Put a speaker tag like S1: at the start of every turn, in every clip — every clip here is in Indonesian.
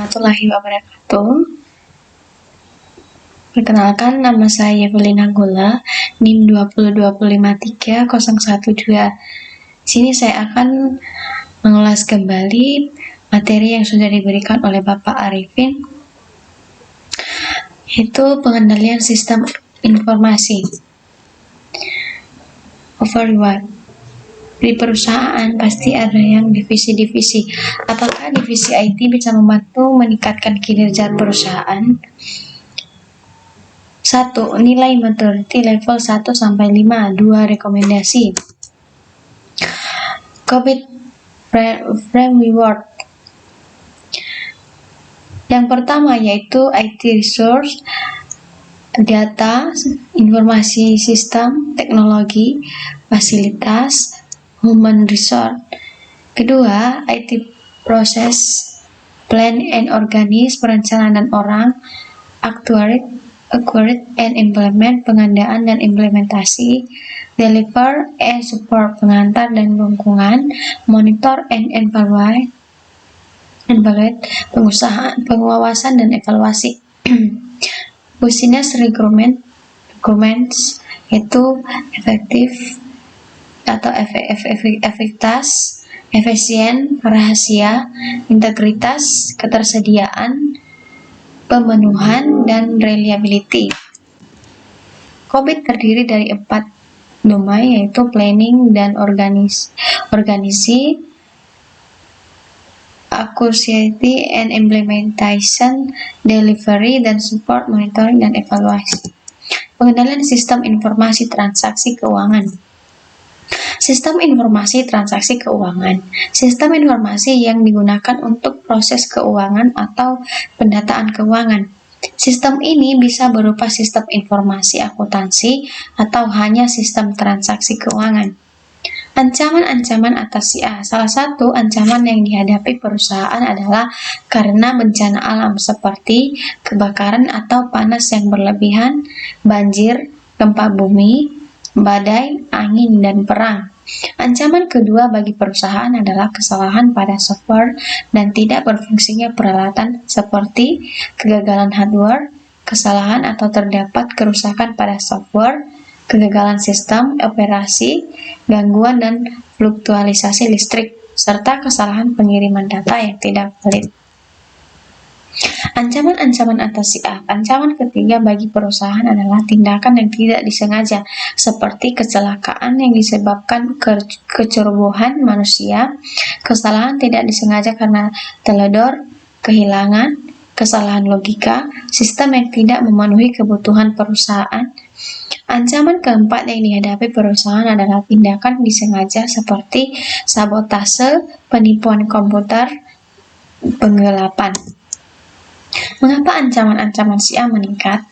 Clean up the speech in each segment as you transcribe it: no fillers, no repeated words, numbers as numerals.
S1: warahmatullahi wabarakatuh. Perkenalkan, nama saya Evelina Gula, NIM 202530112. Sini saya akan mengulas kembali materi yang sudah diberikan oleh Bapak Arifin, yaitu pengendalian sistem informasi. Overview. Di perusahaan pasti ada yang divisi-divisi. Apakah divisi IT bisa membantu meningkatkan kinerja perusahaan? 1. Nilai maturity level 1 sampai 5. 2. Rekomendasi. COVID framework. Yang pertama yaitu IT resource, data, informasi sistem, teknologi, fasilitas, human resource. Kedua, IT proses, plan and organize, perencanaan dan orang, actuate and implement, pengadaan dan implementasi, deliver and support, pengantar dan dukungan, monitor and evaluate, pengawasan dan evaluasi. Business requirements yaitu efektif atau efektivitas, efisien, rahasia, integritas, ketersediaan, pemenuhan, dan reliability. COVID terdiri dari 4 domain yaitu planning dan organisasi, accuracy and implementation, delivery dan support, monitoring dan evaluasi. Pengendalian sistem informasi transaksi keuangan. Sistem informasi transaksi keuangan. Sistem informasi yang digunakan untuk proses keuangan atau pendataan keuangan. Sistem ini bisa berupa sistem informasi akuntansi atau hanya sistem transaksi keuangan. Ancaman-ancaman atasi A. Salah satu ancaman yang dihadapi perusahaan adalah karena bencana alam seperti kebakaran atau panas yang berlebihan, banjir, gempa bumi, badai, angin, dan perang. Ancaman kedua bagi perusahaan adalah kesalahan pada software dan tidak berfungsinya peralatan seperti kegagalan hardware, kesalahan atau terdapat kerusakan pada software, kegagalan sistem operasi, gangguan dan fluktuasi listrik, serta kesalahan pengiriman data yang tidak valid. Ancaman-ancaman atasi A. Ancaman ketiga bagi perusahaan adalah tindakan yang tidak disengaja, seperti kecelakaan yang disebabkan kecerobohan manusia, kesalahan tidak disengaja karena teledor, kehilangan, kesalahan logika, sistem yang tidak memenuhi kebutuhan perusahaan. Ancaman keempat yang dihadapi perusahaan adalah tindakan disengaja seperti sabotase, penipuan komputer, penggelapan. Mengapa ancaman-ancaman A meningkat?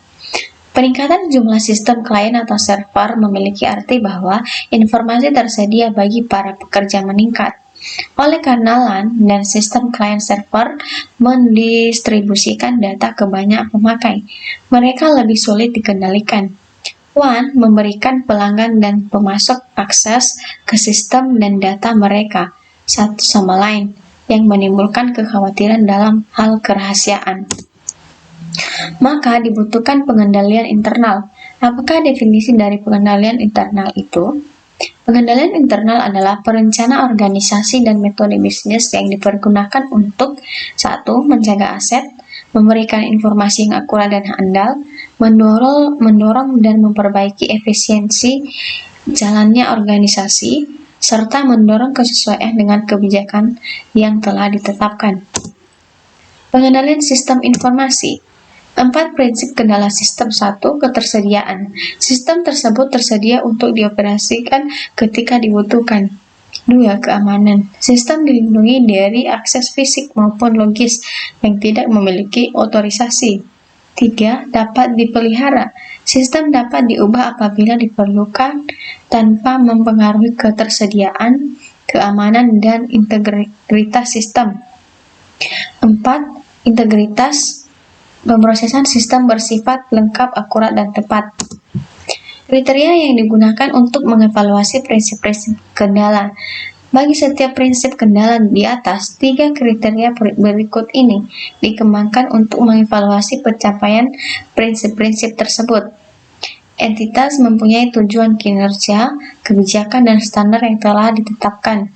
S1: Peningkatan jumlah sistem klien atau server memiliki arti bahwa informasi tersedia bagi para pekerja meningkat. Oleh karena LAN dan sistem klien server mendistribusikan data ke banyak pemakai, mereka lebih sulit dikendalikan. WAN memberikan pelanggan dan pemasok akses ke sistem dan data mereka satu sama lain, yang menimbulkan kekhawatiran dalam hal kerahasiaan. Maka dibutuhkan pengendalian internal. Apakah definisi dari pengendalian internal itu? Pengendalian internal adalah perencana organisasi dan metode bisnis yang dipergunakan untuk 1. Menjaga aset, memberikan informasi yang akurat dan handal, mendorong dan memperbaiki efisiensi jalannya organisasi, serta mendorong kesesuaian dengan kebijakan yang telah ditetapkan. Pengendalian sistem informasi. 4 prinsip kendala sistem. 1. Ketersediaan. Sistem tersebut tersedia untuk dioperasikan ketika dibutuhkan. 2. Keamanan. Sistem dilindungi dari akses fisik maupun logis yang tidak memiliki otorisasi. 3. Dapat dipelihara. Sistem dapat diubah apabila diperlukan tanpa mempengaruhi ketersediaan, keamanan, dan integritas sistem. 4. Integritas. Pemrosesan sistem bersifat lengkap, akurat, dan tepat. Kriteria yang digunakan untuk mengevaluasi prinsip-prinsip kendala. Bagi setiap prinsip kendala di atas, 3 kriteria berikut ini dikembangkan untuk mengevaluasi pencapaian prinsip-prinsip tersebut. Entitas mempunyai tujuan kinerja, kebijakan, dan standar yang telah ditetapkan,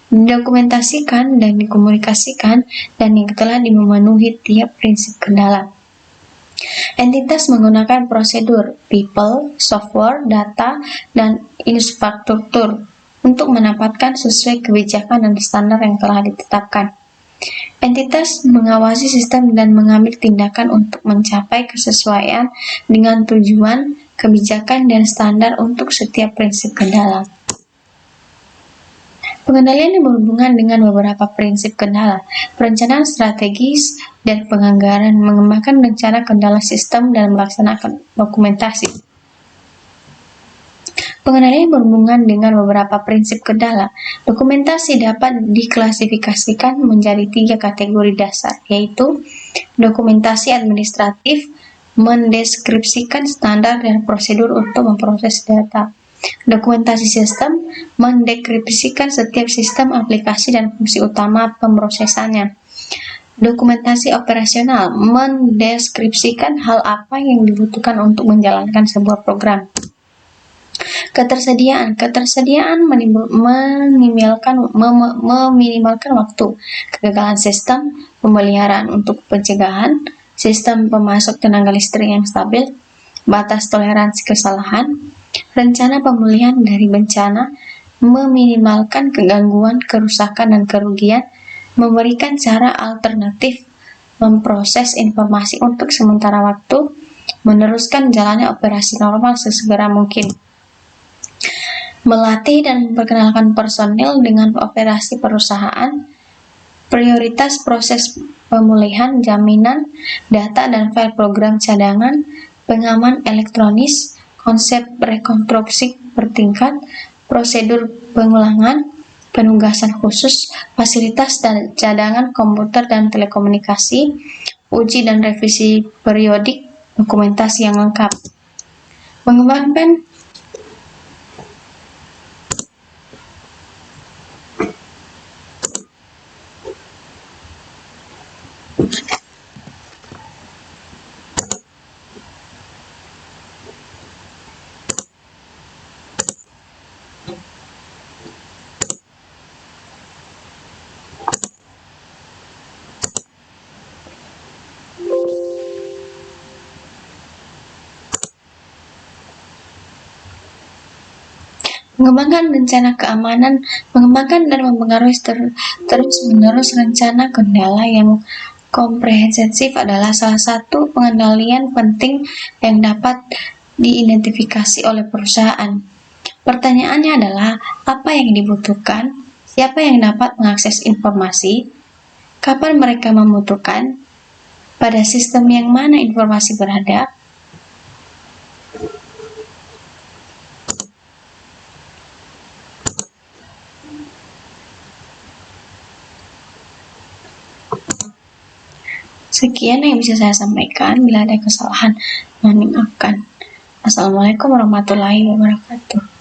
S1: didokumentasikan dan dikomunikasikan, dan yang telah memenuhi tiap prinsip kendala. Entitas menggunakan prosedur, people, software, data, dan infrastruktur untuk menempatkan sesuai kebijakan dan standar yang telah ditetapkan. Entitas mengawasi sistem dan mengambil tindakan untuk mencapai kesesuaian dengan tujuan, kebijakan, dan standar untuk setiap prinsip kendala. Pengendalian yang berhubungan dengan beberapa prinsip kendala, perencanaan strategis dan penganggaran, mengembangkan rencana kendala sistem dan melaksanakan dokumentasi. Pengendalian berhubungan dengan beberapa prinsip kendala. Dokumentasi dapat diklasifikasikan menjadi 3 kategori dasar, yaitu dokumentasi administratif, mendeskripsikan standar dan prosedur untuk memproses data. Dokumentasi sistem, mendekripsikan setiap sistem, aplikasi, dan fungsi utama pemrosesannya. Dokumentasi operasional, mendeskripsikan hal apa yang dibutuhkan untuk menjalankan sebuah program. Ketersediaan meminimalkan waktu. Kegagalan sistem, pemeliharaan untuk pencegahan, sistem pemasok tenaga listrik yang stabil, batas toleransi kesalahan, rencana pemulihan dari bencana, meminimalkan kegangguan, kerusakan, dan kerugian, memberikan cara alternatif memproses informasi untuk sementara waktu, meneruskan jalannya operasi normal sesegera mungkin. Melatih dan memperkenalkan personil dengan operasi perusahaan, prioritas proses pemulihan, jaminan, data dan file program cadangan, pengaman elektronis, konsep rekonstruksi bertingkat, prosedur pengulangan, penugasan khusus, fasilitas dan cadangan komputer dan telekomunikasi, uji dan revisi periodik, dokumentasi yang lengkap. Mengembangkan Mengembangkan rencana keamanan, mengembangkan dan mempengaruhi terus-menerus rencana kendala yang komprehensif adalah salah satu pengendalian penting yang dapat diidentifikasi oleh perusahaan. Pertanyaannya adalah, apa yang dibutuhkan? Siapa yang dapat mengakses informasi? Kapan mereka membutuhkan? Pada sistem yang mana informasi berada? Sekian yang bisa saya sampaikan. Bila ada kesalahan, mohon dimaafkan. Assalamualaikum warahmatullahi wabarakatuh.